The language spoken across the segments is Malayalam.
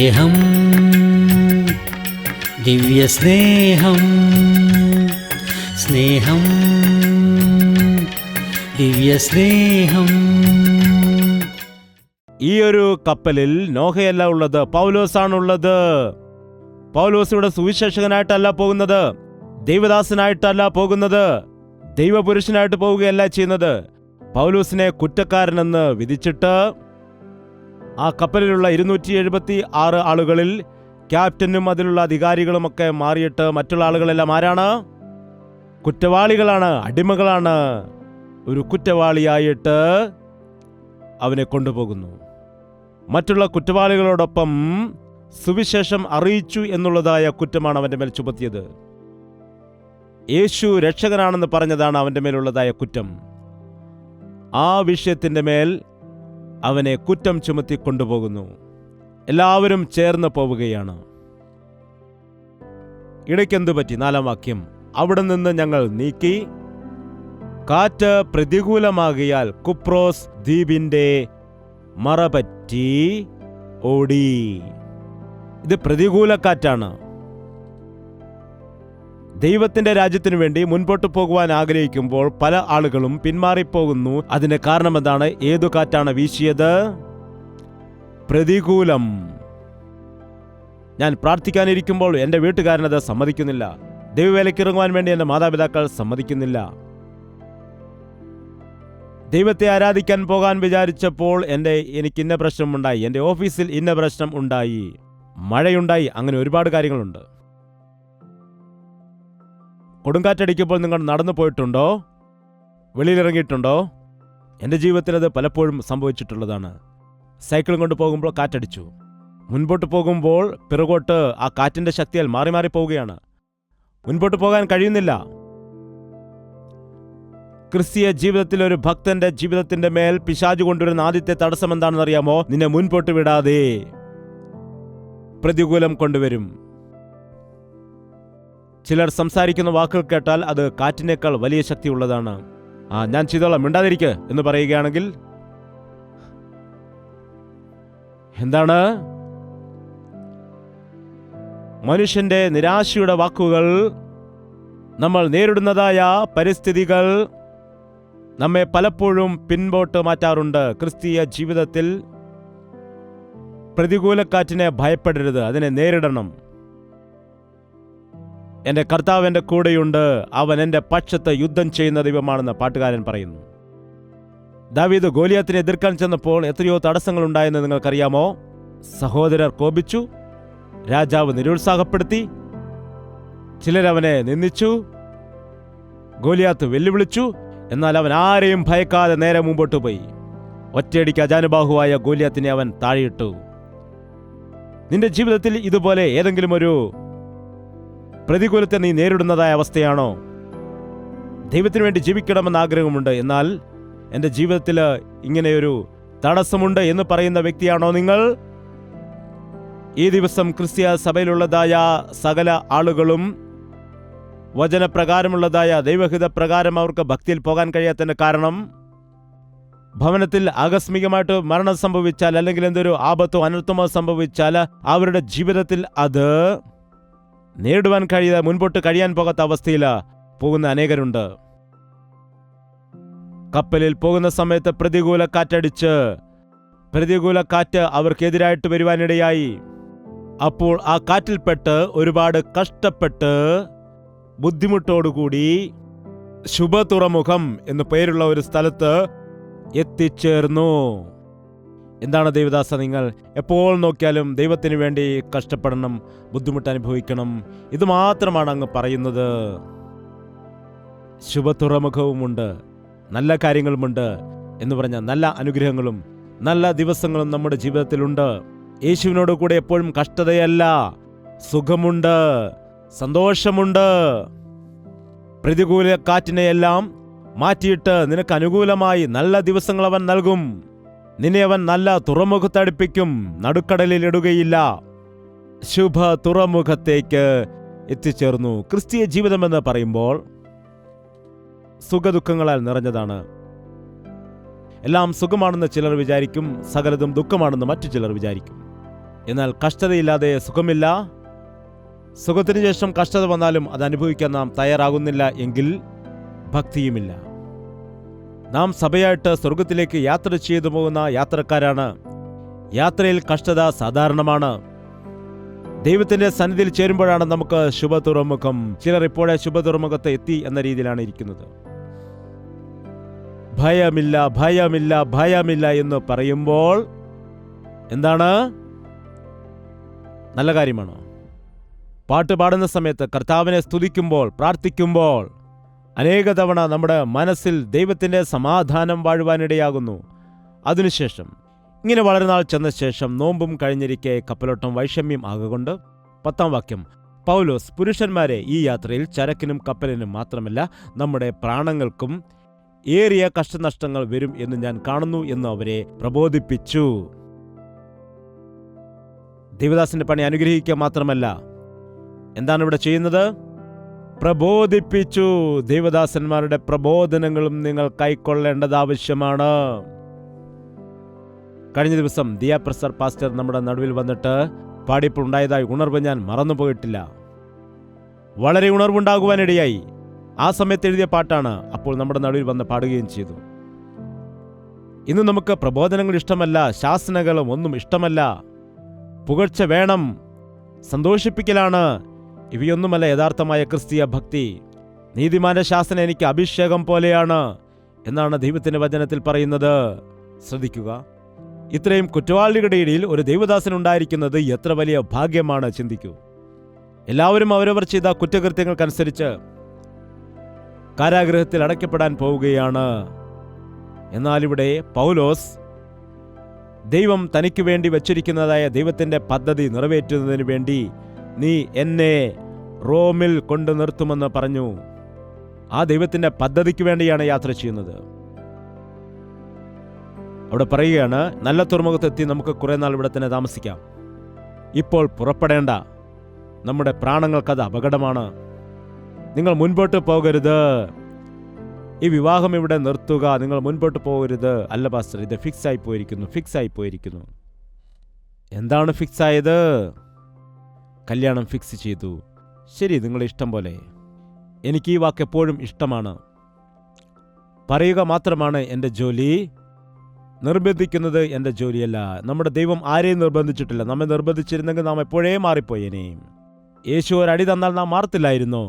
സ്നേഹം, ദിവ്യസ്നേഹം, സ്നേഹം, ദിവ്യസ്നേഹം. ഈ ഒരു കപ്പലിൽ നോഹയല്ല ഉള്ളത്, പൗലോസാണുള്ളത്. പൗലോസ് ഇവിടെ സുവിശേഷകനായിട്ടല്ല പോകുന്നത്, ദൈവദാസനായിട്ടല്ല പോകുന്നത്, ദൈവപുരുഷനായിട്ട് പോവുകയല്ല ചെയ്യുന്നത്. പൗലോസിനെ കുറ്റക്കാരനെന്ന് വിധിച്ചിട്ട് ആ കപ്പലിലുള്ള 276 ആളുകളിൽ ക്യാപ്റ്റനും അതിലുള്ള അധികാരികളുമൊക്കെ മാറിയിട്ട് മറ്റുള്ള ആളുകളെല്ലാം ആരാണ്? കുറ്റവാളികളാണ്, അടിമകളാണ്. ഒരു കുറ്റവാളിയായിട്ട് അവനെ കൊണ്ടുപോകുന്നു. മറ്റുള്ള കുറ്റവാളികളോടൊപ്പം സുവിശേഷം അറിയിച്ചു എന്നുള്ളതായ കുറ്റമാണ് അവൻ്റെ മേൽ ചുമത്തിയത്. യേശു രക്ഷകനാണെന്ന് പറഞ്ഞതാണ് അവൻ്റെ മേലുള്ളതായ കുറ്റം. ആ വിഷയത്തിൻ്റെ മേൽ അവനെ കുറ്റം ചുമത്തി കൊണ്ടുപോകുന്നു. എല്ലാവരും ചേർന്ന് പോവുകയാണ്. ഇടയ്ക്കെന്തു പറ്റി? 4-ാം വാക്യം, അവിടെ നിന്ന് ഞങ്ങൾ നീക്കി കാറ്റ് പ്രതികൂലമാകിയാൽ കുപ്രോസ് ദ്വീപിന്റെ മറപറ്റി ഓടി. ഇത് പ്രതികൂല കാറ്റാണ്. ദൈവത്തിന്റെ രാജ്യത്തിനു വേണ്ടി മുൻപോട്ട് പോകുവാൻ ആഗ്രഹിക്കുമ്പോൾ പല ആളുകളും പിന്മാറിപ്പോകുന്നു. അതിന് കാരണം എന്താണ്? ഏതു കാറ്റാണ് വീശിയത്? പ്രതികൂലം. ഞാൻ പ്രാർത്ഥിക്കാനിരിക്കുമ്പോൾ എൻ്റെ വീട്ടുകാരനത് സമ്മതിക്കുന്നില്ല. ദൈവവേലയ്ക്ക് ഇറങ്ങുവാൻ വേണ്ടി എൻ്റെ മാതാപിതാക്കൾ സമ്മതിക്കുന്നില്ല. ദൈവത്തെ ആരാധിക്കാൻ പോകാൻ വിചാരിച്ചപ്പോൾ എനിക്ക് ഇന്ന പ്രശ്നമുണ്ടായി, എൻ്റെ ഓഫീസിൽ ഇന്ന പ്രശ്നം ഉണ്ടായി, മഴയുണ്ടായി, അങ്ങനെ ഒരുപാട് കാര്യങ്ങളുണ്ട്. കൊടുങ്കാറ്റടിക്കുമ്പോൾ നിങ്ങൾ നടന്നു പോയിട്ടുണ്ടോ? വെളിയിലിറങ്ങിയിട്ടുണ്ടോ? എൻ്റെ ജീവിതത്തിൽ അത് പലപ്പോഴും സംഭവിച്ചിട്ടുള്ളതാണ്. സൈക്കിളും കൊണ്ട് പോകുമ്പോൾ കാറ്റടിച്ചു. മുൻപോട്ട് പോകുമ്പോൾ പിറകോട്ട് ആ കാറ്റിൻ്റെ ശക്തിയാൽ മാറി മാറി പോവുകയാണ്. മുൻപോട്ട് പോകാൻ കഴിയുന്നില്ല. ക്രിസ്തീയ ജീവിതത്തിൽ ഒരു ഭക്തന്റെ ജീവിതത്തിന്റെ മേൽ പിശാചു കൊണ്ടുവരുന്ന ആദ്യത്തെ തടസ്സം എന്താണെന്നറിയാമോ? നിന്നെ മുൻപോട്ട് വിടാതെ പ്രതികൂലം കൊണ്ടുവരും. ചിലർ സംസാരിക്കുന്ന വാക്കുകൾ കേട്ടാൽ അത് കാറ്റിനേക്കാൾ വലിയ ശക്തിയുള്ളതാണ്. ഞാൻ ചെയ്തോളാം, മിണ്ടാതിരിക്ക് എന്ന് പറയുകയാണെങ്കിൽ എന്താണ്? മനുഷ്യന്റെ നിരാശയുടെ വാക്കുകൾ, നമ്മൾ നേരിടുന്നതായ പരിസ്ഥിതികൾ നമ്മെ പലപ്പോഴും പിൻപോട്ട് മാറ്റാറുണ്ട്. ക്രിസ്തീയ ജീവിതത്തിൽ പ്രതികൂലക്കാറ്റിനെ ഭയപ്പെടരുത്, അതിനെ നേരിടണം. എൻ്റെ കർത്താവ് എൻ്റെ കൂടെയുണ്ട്, അവൻ എൻ്റെ പക്ഷത്ത് യുദ്ധം ചെയ്യുന്ന ദൈവമാണെന്ന് പാട്ടുകാരൻ പറയുന്നു. ദാവീദ് ഗോലിയാത്തിനെ എതിർക്കാൻ ചെന്നപ്പോൾ എത്രയോ തടസ്സങ്ങൾ ഉണ്ടായെന്ന് നിങ്ങൾക്കറിയാമോ? സഹോദരർ കോപിച്ചു, രാജാവ് നിരുത്സാഹപ്പെടുത്തി, ചിലരവനെ നിന്ദിച്ചു, ഗോലിയാത്ത് വെല്ലുവിളിച്ചു. എന്നാൽ അവൻ ആരെയും ഭയക്കാതെ നേരെ മുമ്പോട്ട് പോയി. ഒറ്റയടിക്ക് അജാനുബാഹുവായ ഗോലിയാത്തിനെ അവൻ താഴെയിട്ടു. നിന്റെ ജീവിതത്തിൽ ഇതുപോലെ ഏതെങ്കിലും ഒരു പ്രതികൂലത്തെ നീ നേരിടുന്നതായ അവസ്ഥയാണോ? ദൈവത്തിന് വേണ്ടി ജീവിക്കണമെന്ന് ആഗ്രഹമുണ്ട്, എന്നാൽ എൻ്റെ ജീവിതത്തിൽ ഇങ്ങനെയൊരു തടസ്സമുണ്ട് എന്ന് പറയുന്ന വ്യക്തിയാണോ നിങ്ങൾ? ഈ ദിവസം ക്രിസ്തീയ സഭയിലുള്ളതായ സകല ആളുകളും വചനപ്രകാരമുള്ളതായ ദൈവഹിത പ്രകാരം അവർക്ക് ഭക്തിയിൽ പോകാൻ കഴിയാത്തതിന് കാരണം, ഭവനത്തിൽ ആകസ്മികമായിട്ട് മരണം സംഭവിച്ചാൽ അല്ലെങ്കിൽ എന്തൊരു ആപത്തോ അനർത്ഥമോ സംഭവിച്ചാൽ അവരുടെ ജീവിതത്തിൽ അത് നേടുവാൻ കഴിയാതെ മുൻപോട്ട് കഴിയാൻ പോകാത്ത അവസ്ഥയിൽ പോകുന്ന അനേകരുണ്ട്. കപ്പലിൽ പോകുന്ന സമയത്ത് പ്രതികൂല കാറ്റ് അവർക്കെതിരായിട്ട് വരുവാനിടയായി. അപ്പോൾ ആ കാറ്റിൽപ്പെട്ട് ഒരുപാട് കഷ്ടപ്പെട്ട് ബുദ്ധിമുട്ടോടുകൂടി ശുഭതുറമുഖം എന്ന് പേരുള്ള ഒരു സ്ഥലത്ത് എത്തിച്ചേർന്നു. എന്താണ് ദൈവദാസ, നിങ്ങൾ എപ്പോൾ നോക്കിയാലും ദൈവത്തിന് വേണ്ടി കഷ്ടപ്പെടണം, ബുദ്ധിമുട്ട് അനുഭവിക്കണം, ഇത് മാത്രമാണ് അങ്ങ് പറയുന്നത്. ശുഭതുറമുഖവുമുണ്ട്, നല്ല കാര്യങ്ങളുമുണ്ട് എന്ന് പറഞ്ഞ നല്ല അനുഗ്രഹങ്ങളും നല്ല ദിവസങ്ങളും നമ്മുടെ ജീവിതത്തിലുണ്ട്. യേശുവിനോട് കൂടെ എപ്പോഴും കഷ്ടതയല്ല, സുഖമുണ്ട്, സന്തോഷമുണ്ട്. പ്രതികൂല കാറ്റിനെയെല്ലാം മാറ്റിയിട്ട് നിനക്ക് അനുകൂലമായി നല്ല ദിവസങ്ങൾ അവൻ നൽകും. നിന്നെ അവൻ നല്ല തുറമുഖത്തടുപ്പിക്കും, നടുക്കടലിൽ ഇടുകയില്ല. ശുഭ തുറമുഖത്തേക്ക് എത്തിച്ചേർന്നു. ക്രിസ്തീയ ജീവിതമെന്ന് പറയുമ്പോൾ സുഖദുഃഖങ്ങളാൽ നിറഞ്ഞതാണ്. എല്ലാം സുഖമാണെന്ന് ചിലർ വിചാരിക്കും, സകലതും ദുഃഖമാണെന്ന് മറ്റു ചിലർ വിചാരിക്കും. എന്നാൽ കഷ്ടതയില്ലാതെ സുഖമില്ല. സുഖത്തിന് ശേഷം കഷ്ടത വന്നാലും അത് അനുഭവിക്കാൻ നാം തയ്യാറാകുന്നില്ല എങ്കിൽ ഭക്തിയുമില്ല. നാം സഭയായിട്ട് സ്വർഗത്തിലേക്ക് യാത്ര ചെയ്തു പോകുന്ന യാത്രക്കാരാണ്. യാത്രയിൽ കഷ്ടത സാധാരണമാണ്. ദൈവത്തിന്റെ സന്നിധിയിൽ ചേരുമ്പോഴാണ് നമുക്ക് ശുഭതുറമുഖം. ചിലർ ഇപ്പോഴേ ശുഭതുറമുഖത്ത് എത്തി എന്ന രീതിയിലാണ് ഇരിക്കുന്നത്. ഭയമില്ല, ഭയമില്ല, ഭയമില്ല എന്ന് പറയുമ്പോൾ എന്താണ്? നല്ല കാര്യമാണോ? പാട്ട് പാടുന്ന സമയത്ത് കർത്താവിനെ സ്തുതിക്കുമ്പോൾ, പ്രാർത്ഥിക്കുമ്പോൾ അനേക തവണ നമ്മുടെ മനസ്സിൽ ദൈവത്തിന്റെ സമാധാനം വാഴുവാനിടയാകുന്നു. അതിനുശേഷം ഇങ്ങനെ വളരെ നാൾ ചെന്ന ശേഷം നോമ്പും കഴിഞ്ഞിരിക്കെ കപ്പലോട്ടം വൈഷമ്യം ആകൊണ്ട് 10-ാം വാക്യം, പൗലോസ് പുരുഷന്മാരെ, ഈ യാത്രയിൽ ചരക്കിനും കപ്പലിനും മാത്രമല്ല നമ്മുടെ പ്രാണങ്ങൾക്കും ഏറിയ കഷ്ടനഷ്ടങ്ങൾ വരും എന്ന് ഞാൻ കാണുന്നു എന്ന് അവരെ പ്രബോധിപ്പിച്ചു. ദേവദാസന്റെ പണി അനുഗ്രഹിക്കുക മാത്രമല്ല, എന്താണ് ഇവിടെ ചെയ്യുന്നത്? പ്രബോധിപ്പിച്ചു. ദേവദാസന്മാരുടെ പ്രബോധനങ്ങളും നിങ്ങൾ കൈക്കൊള്ളേണ്ടത് ആവശ്യമാണ്. കഴിഞ്ഞ ദിവസം ദിയ പ്രസർ പാസ്റ്റർ നമ്മുടെ നടുവിൽ വന്നിട്ട് പാടിയപ്പോൾ ഉണ്ടായതായി ഉണർവ് ഞാൻ മറന്നുപോയിട്ടില്ല. വളരെ ഉണർവുണ്ടാകുവാനിടയായി. ആ സമയത്ത് എഴുതിയ പാട്ടാണ്. അപ്പോൾ നമ്മുടെ നടുവിൽ വന്ന് പാടുകയും ചെയ്തു. ഇന്ന് നമുക്ക് പ്രബോധനങ്ങൾ ഇഷ്ടമല്ല, ശാസനകളും ഒന്നും ഇഷ്ടമല്ല. പുകഴ്ച വേണം, സന്തോഷിപ്പിക്കലാണ്. ഇവയൊന്നുമല്ല യഥാർത്ഥമായ ക്രിസ്തീയ ഭക്തി. നീതിമാന്റെ ശാസന എനിക്ക് അഭിഷേകം പോലെയാണ് എന്നാണ് ദൈവത്തിന്റെ വചനത്തിൽ പറയുന്നത്. ശ്രദ്ധിക്കുക, ഇത്രയും കുറ്റവാളികളുടെ ഇടയിൽ ഒരു ദൈവദാസൻ ഉണ്ടായിരിക്കുന്നത് എത്ര വലിയ ഭാഗ്യമാണ്. ചിന്തിക്കൂ. എല്ലാവരും അവരവർ ചെയ്ത കുറ്റകൃത്യങ്ങൾക്കനുസരിച്ച് കാരാഗൃഹത്തിൽ അടയ്ക്കപ്പെടാൻ പോവുകയാണ്. എന്നാൽ ഇവിടെ പൗലോസ് ദൈവം തനിക്ക് വേണ്ടി വച്ചിരിക്കുന്നതായ ദൈവത്തിന്റെ പദ്ധതി നിറവേറ്റുന്നതിന് വേണ്ടി നീ എന്നെ റോമിൽ കൊണ്ടു നിർത്തുമെന്ന് പറഞ്ഞു. ആ ദൈവത്തിന്റെ പദ്ധതിക്ക് വേണ്ടിയാണ് യാത്ര ചെയ്യുന്നത്. അവിടെ പറയുകയാണ്, നല്ല തുറമുഖത്തെത്തി നമുക്ക് കുറെ നാൾ ഇവിടെ തന്നെ താമസിക്കാം. ഇപ്പോൾ പുറപ്പെടേണ്ട. നമ്മുടെ പ്രാണങ്ങൾക്കത് അപകടമാണ്. നിങ്ങൾ മുൻപോട്ട് പോകരുത്. ഈ വിവാഹം ഇവിടെ നിർത്തുക. നിങ്ങൾ മുൻപോട്ട് പോകരുത്. അല്ല പാസ്റ്റർ, ഇത് ഫിക്സ് ആയി പോയിരിക്കുന്നു. എന്താണ് ഫിക്സ് ആയത്? കല്യാണം ഫിക്സ് ചെയ്തു. ശരി, നിങ്ങളുടെ ഇഷ്ടം പോലെ. എനിക്ക് ഈ വാക്ക് എപ്പോഴും ഇഷ്ടമാണ്. പറയുക മാത്രമാണ് എൻ്റെ ജോലി. നിർബന്ധിക്കുന്നത് എൻ്റെ ജോലിയല്ല. നമ്മുടെ ദൈവം ആരെയും നിർബന്ധിച്ചിട്ടില്ല. നമ്മെ നിർബന്ധിച്ചിരുന്നെങ്കിൽ നാം എപ്പോഴേ മാറിപ്പോയേനെ. യേശു ഒരടി തന്നാൽ നാം മാറത്തില്ലായിരുന്നു.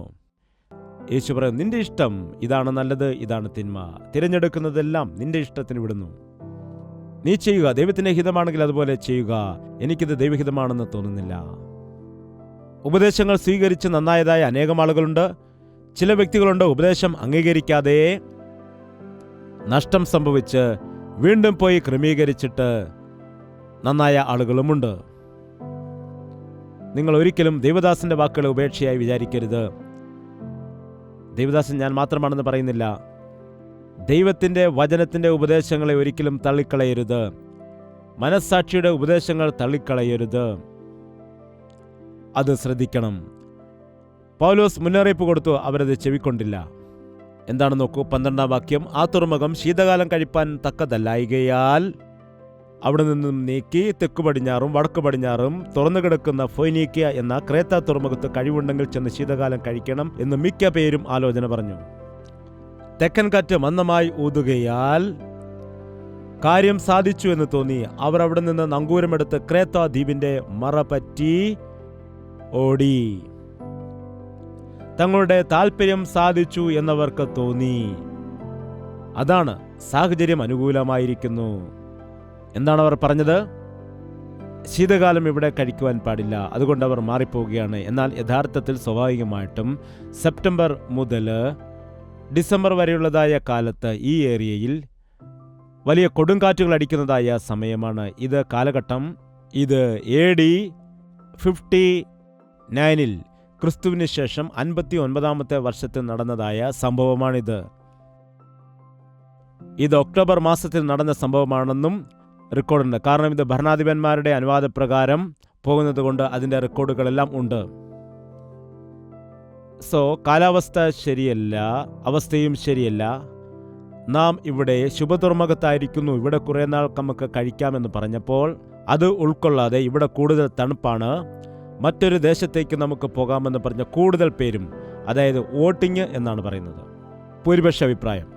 യേശു പറയും, നിന്റെ ഇഷ്ടം, ഇതാണ് നല്ലത്, ഇതാണ് തിന്മ. തിരഞ്ഞെടുക്കുന്നതെല്ലാം നിന്റെ ഇഷ്ടത്തിന് വിടുന്നു. നീ ചെയ്യുക. ദൈവത്തിന്റെ ഹിതമാണെങ്കിൽ അതുപോലെ ചെയ്യുക. എനിക്കിത് ദൈവഹിതമാണെന്ന് തോന്നുന്നില്ല. ഉപദേശങ്ങൾ സ്വീകരിച്ച് നന്നായതായ അനേകം ആളുകളുണ്ട്. ചില വ്യക്തികളുണ്ട് ഉപദേശം അംഗീകരിക്കാതെ നഷ്ടം സംഭവിച്ച് വീണ്ടും പോയി ക്രമീകരിച്ചിട്ട് നന്നായ ആളുകളുമുണ്ട്. നിങ്ങൾ ഒരിക്കലും ദൈവദാസന്റെ വാക്കുകളെ ഉപേക്ഷയായി വിചാരിക്കരുത്. ദൈവദാസൻ ഞാൻ മാത്രമാണെന്ന് പറയുന്നില്ല. ദൈവത്തിന്റെ വചനത്തിന്റെ ഉപദേശങ്ങളെ ഒരിക്കലും തള്ളിക്കളയരുത്. മനസ്സാക്ഷിയുടെ ഉപദേശങ്ങൾ തള്ളിക്കളയരുത്. അത് ശ്രദ്ധിക്കണം. പൗലോസ് മുന്നറിയിപ്പ് കൊടുത്തു, അവരത് ചെവിക്കൊണ്ടില്ല. എന്താണ് നോക്കൂ, 12-ാം വാക്യം, ആ തുറമുഖം ശീതകാലം കഴിപ്പാൻ തക്കതല്ലായികയാൽ അവിടെ നിന്നും നീക്കി തെക്കു പടിഞ്ഞാറും വടക്കു പടിഞ്ഞാറും തുറന്നു കിടക്കുന്ന ഫൊയ്നീക്യ എന്ന ക്രേത്ത തുറമുഖത്ത് കഴിവുണ്ടെങ്കിൽ ചെന്ന് ശീതകാലം കഴിക്കണം എന്ന് മിക്ക പേരും ആലോചന പറഞ്ഞു. തെക്കൻ കാറ്റ് മന്ദമായി ഊതുകയാൽ കാര്യം സാധിച്ചു എന്ന് തോന്നി. അവർ അവിടെ നിന്ന് നങ്കൂരമെടുത്ത് ക്രേത്ത ദ്വീപിന്റെ മറപറ്റി ഓടി. തങ്ങളുടെ താല്പര്യം സാധിച്ചു എന്നവർക്ക് തോന്നി. അതാണ്, സാഹചര്യം അനുകൂലമായിരിക്കുന്നു. എന്താണ് അവർ പറഞ്ഞത്? ശീതകാലം ഇവിടെ കഴിക്കുവാൻ പാടില്ല, അതുകൊണ്ട് അവർ മാറിപ്പോവുകയാണ്. എന്നാൽ യഥാർത്ഥത്തിൽ സ്വാഭാവികമായിട്ടും സെപ്റ്റംബർ മുതൽ ഡിസംബർ വരെയുള്ളതായ കാലത്ത് ഈ ഏരിയയിൽ വലിയ കൊടുങ്കാറ്റുകൾ അടിക്കുന്നതായ സമയമാണ്. ഇത് കാലഘട്ടം, ഇത് AD 59 ക്രിസ്തുവിന് ശേഷം 59-ാമത്തെ വർഷത്തിൽ നടന്നതായ സംഭവമാണിത്. ഇത് ഒക്ടോബർ മാസത്തിൽ നടന്ന സംഭവമാണെന്നും റെക്കോർഡുണ്ട്. കാരണം ഇത് ഭരണാധിപന്മാരുടെ അനുവാദപ്രകാരം പോകുന്നത് കൊണ്ട് അതിൻ്റെ റെക്കോർഡുകളെല്ലാം ഉണ്ട്. കാലാവസ്ഥ ശരിയല്ല, അവസ്ഥയും ശരിയല്ല. നാം ഇവിടെ ശുഭതുറമുഖത്തായിരിക്കുന്നു, ഇവിടെ കുറേ നാൾ നമുക്ക് കഴിക്കാമെന്ന് പറഞ്ഞപ്പോൾ അത് ഉൾക്കൊള്ളാതെ ഇവിടെ കൂടുതൽ തണുപ്പാണ്, മറ്റൊരു ദേശത്തേക്ക് നമുക്ക് പോകാമെന്ന് പറഞ്ഞ കൂടുതൽ പേരും, അതായത് വോട്ടിംഗ് എന്നാണ് പറയുന്നത്. ഭൂരിപക്ഷ അഭിപ്രായം,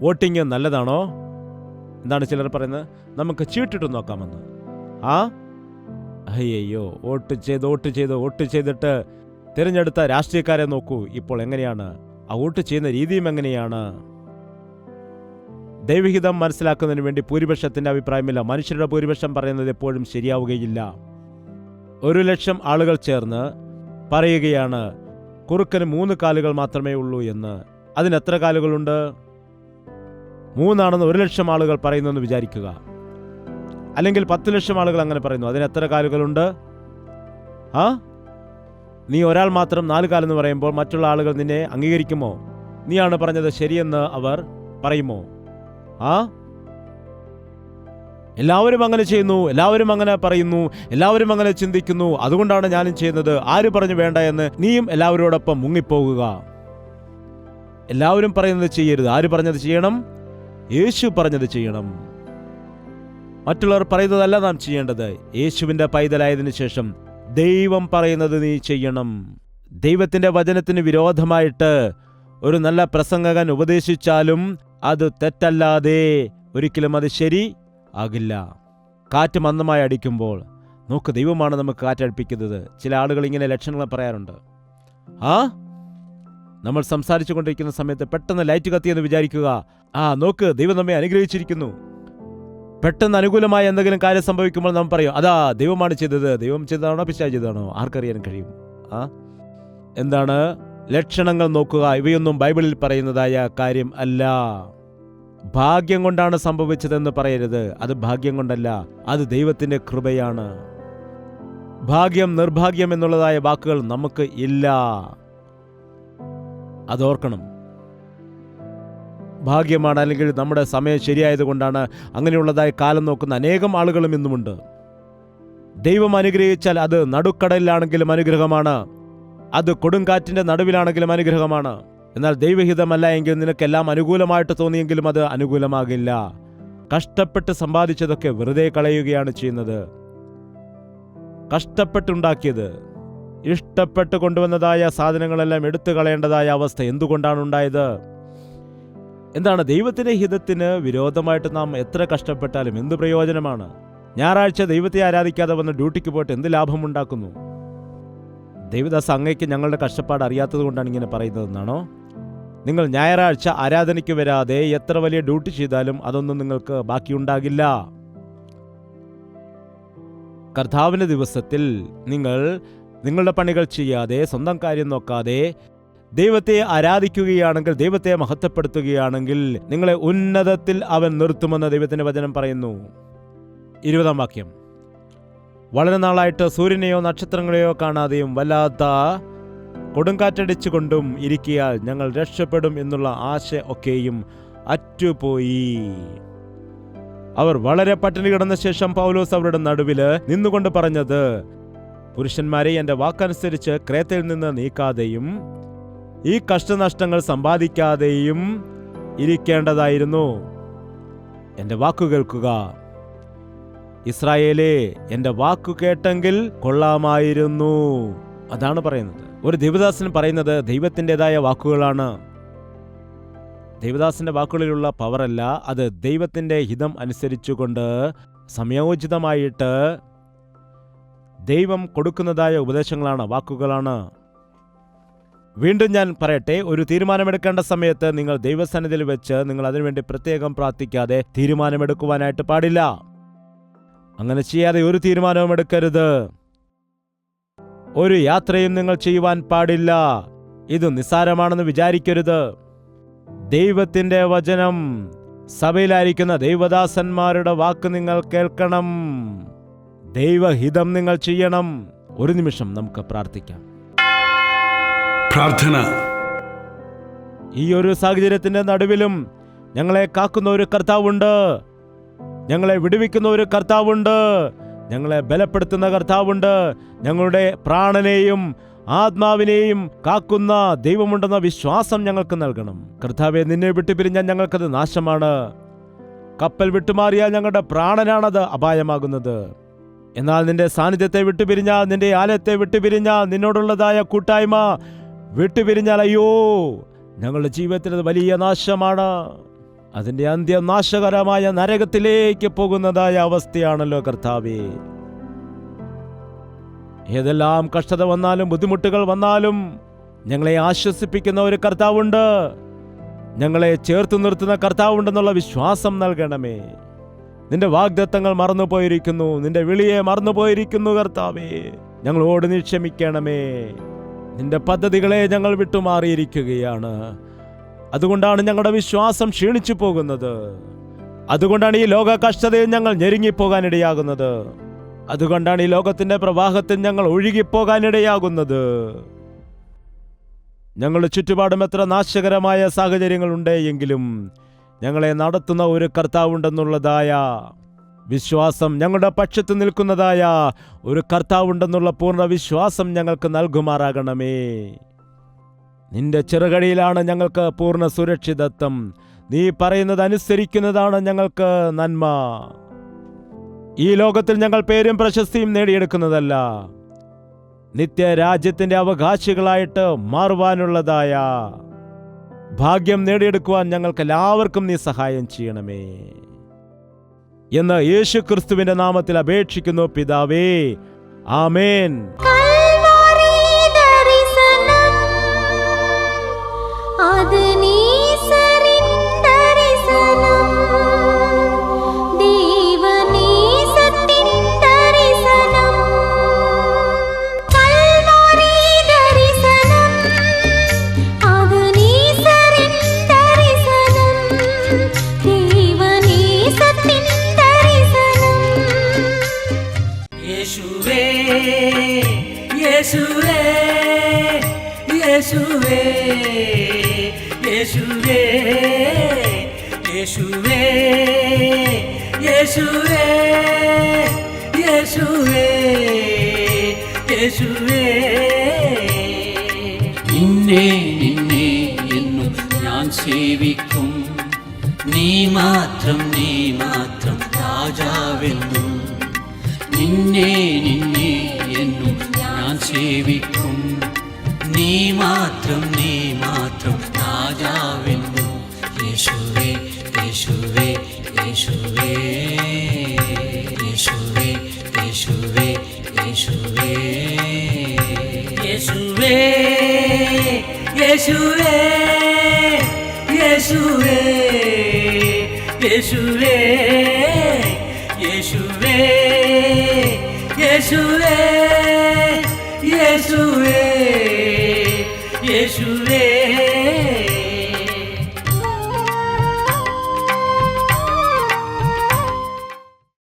വോട്ടിംഗ് നല്ലതാണോ? എന്താണ് ചിലർ പറയുന്നത്? നമുക്ക് ചീട്ടിട്ട് നോക്കാമെന്ന്. അയ്യോ, വോട്ട് ചെയ്തിട്ട് തിരഞ്ഞെടുത്ത രാഷ്ട്രീയക്കാരെ നോക്കൂ ഇപ്പോൾ എങ്ങനെയാണ്, ആ വോട്ട് ചെയ്യുന്ന രീതിയും എങ്ങനെയാണ്. ദൈവഹിതം മനസ്സിലാക്കുന്നതിന് വേണ്ടി ഭൂരിപക്ഷത്തിന്റെ അഭിപ്രായമില്ല. മനുഷ്യരുടെ ഭൂരിപക്ഷം പറയുന്നത് എപ്പോഴും ശരിയാവുകയില്ല. 100,000 ആളുകൾ ചേർന്ന് പറയുകയാണ് കുറുക്കന് 3 കാലുകൾ മാത്രമേ ഉള്ളൂ എന്ന്. അതിന് എത്ര കാലുകളുണ്ട്? 3 ആണെന്ന് 100,000 ആളുകൾ പറയുന്നെന്ന് വിചാരിക്കുക. അല്ലെങ്കിൽ 10,00,000 ആളുകൾ അങ്ങനെ പറയുന്നു. അതിന് എത്ര കാലുകളുണ്ട്? നീ ഒരാൾ മാത്രം 4 കാലെന്ന് പറയുമ്പോൾ മറ്റുള്ള ആളുകൾ നിന്നെ അംഗീകരിക്കുമോ? നീയാണ് പറഞ്ഞത് ശരിയെന്ന് അവർ പറയുമോ? എല്ലാവരും അങ്ങനെ ചെയ്യുന്നു, എല്ലാവരും അങ്ങനെ പറയുന്നു, എല്ലാവരും അങ്ങനെ ചിന്തിക്കുന്നു, അതുകൊണ്ടാണ് ഞാനും ചെയ്യുന്നത്. ആര് പറഞ്ഞു വേണ്ട എന്ന്? നീയും എല്ലാവരോടൊപ്പം മുങ്ങിപ്പോകുക. എല്ലാവരും പറയുന്നത് ചെയ്യരുത്. ആര് പറഞ്ഞത് ചെയ്യണം? യേശു പറഞ്ഞത് ചെയ്യണം. മറ്റുള്ളവർ പറയുന്നതല്ല നാം ചെയ്യേണ്ടത്. യേശുവിന്റെ പൈതലായതിനു ശേഷം ദൈവം പറയുന്നത് നീ ചെയ്യണം. ദൈവത്തിന്റെ വചനത്തിന് വിരോധമായിട്ട് ഒരു നല്ല പ്രസംഗകൻ ഉപദേശിച്ചാലും അത് തെറ്റല്ലാതെ ഒരിക്കലും അത് ശരി ആകില്ല. കാറ്റ് മന്ദമായി അടിക്കുമ്പോൾ നോക്ക്, ദൈവമാണ് നമുക്ക് കാറ്റടിപ്പിക്കുന്നത്. ചില ആളുകൾ ഇങ്ങനെ ലക്ഷണങ്ങൾ പറയാറുണ്ട്. നമ്മൾ സംസാരിച്ചു കൊണ്ടിരിക്കുന്ന സമയത്ത് പെട്ടെന്ന് ലൈറ്റ് കത്തിയെന്ന് വിചാരിക്കുക. നോക്ക്, ദൈവം നമ്മെ അനുഗ്രഹിച്ചിരിക്കുന്നു. പെട്ടെന്ന് അനുകൂലമായ എന്തെങ്കിലും കാര്യം സംഭവിക്കുമ്പോൾ നാം പറയും, അതാ ദൈവമാണ് ചെയ്തത്. ദൈവം ചെയ്തതാണോ പിശാച് ചെയ്തതാണോ? ആർക്കറിയാൻ കഴിയും? എന്താണ് ലക്ഷണങ്ങൾ നോക്കുക. ഇവയൊന്നും ബൈബിളിൽ പറയുന്നതായ കാര്യം അല്ല. ഭാഗ്യം കൊണ്ടാണ് സംഭവിച്ചതെന്ന് പറയരുത്. അത് ഭാഗ്യം കൊണ്ടല്ല, അത് ദൈവത്തിന്റെ കൃപയാണ്. ഭാഗ്യം, നിർഭാഗ്യം എന്നുള്ളതായ വാക്കുകൾ നമുക്ക് ഇല്ല. അതോർക്കണം. ഭാഗ്യമാണ്, അല്ലെങ്കിൽ നമ്മുടെ സമയം ശരിയായതുകൊണ്ടാണ് അങ്ങനെയുള്ളതായ കാലം നോക്കുന്ന അനേകം ആളുകളും ഇന്നുമുണ്ട്. ദൈവം അനുഗ്രഹിച്ചാൽ അത് നടുക്കടലിലാണെങ്കിലും അനുഗ്രഹമാണ്, അത് കൊടുങ്കാറ്റിന്റെ നടുവിലാണെങ്കിലും അനുഗ്രഹമാണ്. എന്നാൽ ദൈവഹിതമല്ല എങ്കിൽ നിനക്കെല്ലാം അനുകൂലമായിട്ട് തോന്നിയെങ്കിലും അത് അനുകൂലമാകില്ല. കഷ്ടപ്പെട്ട് സമ്പാദിച്ചതൊക്കെ വെറുതെ കളയുകയാണ് ചെയ്യുന്നത്. കഷ്ടപ്പെട്ടുണ്ടാക്കിയത്, ഇഷ്ടപ്പെട്ട് കൊണ്ടുവന്നതായ സാധനങ്ങളെല്ലാം എടുത്തു കളയേണ്ടതായ അവസ്ഥ എന്തുകൊണ്ടാണ് ഉണ്ടായത്? എന്താണ്? ദൈവത്തിന്റെ ഹിതത്തിന് വിരോധമായിട്ട് നാം എത്ര കഷ്ടപ്പെട്ടാലും എന്ത് പ്രയോജനമാണ്? ഞായറാഴ്ച ദൈവത്തെ ആരാധിക്കാതെ വന്ന് ഡ്യൂട്ടിക്ക് പോയിട്ട് എന്ത് ലാഭമുണ്ടാക്കുന്നു? ദൈവദാസ്, അങ്ങയ്ക്ക് ഞങ്ങളുടെ കഷ്ടപ്പാട് അറിയാത്തത് കൊണ്ടാണ് ഇങ്ങനെ പറയുന്നതെന്നാണോ? നിങ്ങൾ ഞായറാഴ്ച ആരാധനയ്ക്ക് വരാതെ എത്ര വലിയ ഡ്യൂട്ടി ചെയ്താലും അതൊന്നും നിങ്ങൾക്ക് ബാക്കിയുണ്ടാകില്ല. കർത്താവിന്റെ ദിവസത്തിൽ നിങ്ങൾ നിങ്ങളുടെ പണികൾ ചെയ്യാതെ, സ്വന്തം കാര്യം നോക്കാതെ ദൈവത്തെ ആരാധിക്കുകയാണെങ്കിൽ, ദൈവത്തെ മഹത്വപ്പെടുത്തുകയാണെങ്കിൽ നിങ്ങളെ ഉന്നതത്തിൽ അവൻ നിർത്തുമെന്ന് ദൈവത്തിന്റെ വചനം പറയുന്നു. 20-ാം വാക്യം, വളരെ നാളായിട്ട് സൂര്യനെയോ നക്ഷത്രങ്ങളെയോ കാണാതെയും വല്ലാത്ത കൊടുങ്കാറ്റടിച്ചുകൊണ്ടും ഇരിക്കിയാൽ ഞങ്ങൾ രക്ഷപ്പെടും എന്നുള്ള ആശ ഒക്കെയും അറ്റുപോയി. അവർ വളരെ പട്ടിണി കിടന്ന ശേഷം പൗലോസ് അവരുടെ നടുവില് നിന്നുകൊണ്ട് പറഞ്ഞത്, പുരുഷന്മാരെ, എന്റെ വാക്കനുസരിച്ച് ക്രേത്തയിൽ നിന്ന് നീക്കാതെയും ഈ കഷ്ടനഷ്ടങ്ങൾ സമ്പാദിക്കാതെയും ഇരിക്കേണ്ടതായിരുന്നു. എന്റെ വാക്കു കേൾക്കുക. ഇസ്രായേലേ, എന്റെ വാക്കു കേട്ടെങ്കിൽ കൊള്ളാമായിരുന്നു. അതാണ് പറയുന്നത്. ഒരു ദൈവദാസൻ പറയുന്നത് ദൈവത്തിൻ്റെതായ വാക്കുകളാണ്. ദൈവദാസന്റെ വാക്കുകളിലുള്ള പവറല്ല, അത് ദൈവത്തിന്റെ ഹിതം അനുസരിച്ചുകൊണ്ട് സമയോചിതമായിട്ട് ദൈവം കൊടുക്കുന്നതായ ഉപദേശങ്ങളാണ്, വാക്കുകളാണ്. വീണ്ടും ഞാൻ പറയട്ടെ, ഒരു തീരുമാനമെടുക്കേണ്ട സമയത്ത് നിങ്ങൾ ദൈവസന്നിധിയിൽ വെച്ച് നിങ്ങൾ അതിനുവേണ്ടി പ്രത്യേകം പ്രാർത്ഥിക്കാതെ തീരുമാനമെടുക്കുവാനായിട്ട് പാടില്ല. അങ്ങനെ ചെയ്യാതെ ഒരു തീരുമാനവും എടുക്കരുത്. ഒരു യാത്രയും നിങ്ങൾ ചെയ്യുവാൻ പാടില്ല. ഇത് നിസ്സാരമാണെന്ന് വിചാരിക്കരുത്. ദൈവത്തിന്റെ വചനം, സഭയിലായിരിക്കുന്ന ദൈവദാസന്മാരുടെ വാക്ക് നിങ്ങൾ കേൾക്കണം. ദൈവഹിതം നിങ്ങൾ ചെയ്യണം. ഒരു നിമിഷം നമുക്ക് പ്രാർത്ഥിക്കാം. പ്രാർത്ഥന. ഈ ഒരു സാഹചര്യത്തിന്റെ നടുവിലും ഞങ്ങളെ കാക്കുന്ന ഒരു കർത്താവുണ്ട്, ഞങ്ങളെ വിടുവിക്കുന്ന ഒരു കർത്താവുണ്ട്, ഞങ്ങളെ ബലപ്പെടുത്തുന്ന കർത്താവുണ്ട്, ഞങ്ങളുടെ പ്രാണനെയും ആത്മാവിനെയും കാക്കുന്ന ദൈവമുണ്ടെന്ന വിശ്വാസം ഞങ്ങൾക്ക് നൽകണം. കർത്താവെ, നിന്നെ വിട്ടുപിരിഞ്ഞാൽ ഞങ്ങൾക്കത് നാശമാണ്. കപ്പൽ വിട്ടുമാറിയാൽ ഞങ്ങളുടെ പ്രാണനാണത് അപായമാകുന്നത്. എന്നാൽ നിന്റെ സാന്നിധ്യത്തെ വിട്ടുപിരിഞ്ഞാൽ, നിന്റെ ആലയത്തെ വിട്ടുപിരിഞ്ഞാൽ, നിന്നോടുള്ളതായ കൂട്ടായ്മ വിട്ടുപിരിഞ്ഞാൽ, അയ്യോ, ഞങ്ങളുടെ ജീവിതത്തിൽ അത് വലിയ നാശമാണ്. അതിന്റെ അന്ത്യം നാശകരമായ നരകത്തിലേക്ക് പോകുന്നതായ അവസ്ഥയാണല്ലോ കർത്താവേ. ഏതെല്ലാം കഷ്ടത വന്നാലും ബുദ്ധിമുട്ടുകൾ വന്നാലും ഞങ്ങളെ ആശ്വസിപ്പിക്കുന്ന ഒരു കർത്താവുണ്ട്, ഞങ്ങളെ ചേർത്ത് നിർത്തുന്ന കർത്താവുണ്ടെന്നുള്ള വിശ്വാസം നൽകണമേ. നിന്റെ വാഗ്ദത്തങ്ങൾ മറന്നുപോയിരിക്കുന്നു, നിന്റെ വിളിയെ മറന്നുപോയിരിക്കുന്നു കർത്താവേ. ഞങ്ങളോട് നീ ക്ഷമിക്കണമേ. നിന്റെ പദ്ധതികളെ ഞങ്ങൾ വിട്ടുമാറിയിരിക്കുകയാണ്. അതുകൊണ്ടാണ് ഞങ്ങളുടെ വിശ്വാസം ക്ഷീണിച്ചു പോകുന്നത്. അതുകൊണ്ടാണ് ഈ ലോക കഷ്ടതയിൽ ഞങ്ങൾ ഞെരുങ്ങിപ്പോകാനിടയാകുന്നത്. അതുകൊണ്ടാണ് ഈ ലോകത്തിന്റെ പ്രവാഹത്തിൽ ഞങ്ങൾ ഒഴുകിപ്പോകാനിടയാകുന്നത്. ഞങ്ങളുടെ ചുറ്റുപാടും എത്ര നാശകരമായ സാഹചര്യങ്ങളുണ്ട് എങ്കിലും ഞങ്ങളെ നടത്തുന്ന ഒരു കർത്താവുണ്ടെന്നുള്ളതായ വിശ്വാസം, ഞങ്ങളുടെ പക്ഷത്ത് നിൽക്കുന്നതായ ഒരു കർത്താവുണ്ടെന്നുള്ള പൂർണ്ണ വിശ്വാസം ഞങ്ങൾക്ക് നൽകുമാറാകണമേ. നിന്റെ ചെറുകടിയിലാണ് ഞങ്ങൾക്ക് പൂർണ്ണ സുരക്ഷിതത്വം. നീ പറയുന്നത് അനുസരിക്കുന്നതാണ് ഞങ്ങൾക്ക് നന്മ. ഈ ലോകത്തിൽ ഞങ്ങൾ പേരും പ്രശസ്തിയും നേടിയെടുക്കുന്നതല്ല, നിത്യരാജ്യത്തിന്റെ അവകാശികളായിട്ട് മാറുവാനുള്ളതായ ഭാഗ്യം നേടിയെടുക്കുവാൻ ഞങ്ങൾക്ക് എല്ലാവർക്കും നീ സഹായം ചെയ്യണമേ എന്ന് യേശു ക്രിസ്തുവിന്റെ നാമത്തിൽ അപേക്ഷിക്കുന്നു പിതാവേ. ആമേൻ. യേശുവേ യേശുവേ യേശുവേ യേശുവേ യേശുവേ യേശുവേ യേശുവേ നിന്നെ നിന്നെ എന്നും ഞാൻ സേവിക്കും. നീ മാത്രം രാജാവെന്നും. നിന്നെ നിന്നെ എന്നും ഞാൻ സേവിക്കും. നീ മാത്രം രാജാവെന്നും. യേശുവേ യേശുവേ യേശുവേ യേശുവേ യേശുവേ യേശുവേ യേശുവേ യേശുവേ യേശുവേ യേശുവേ യേശുവേ യേശുവേ യേശുവേ യേശുവേ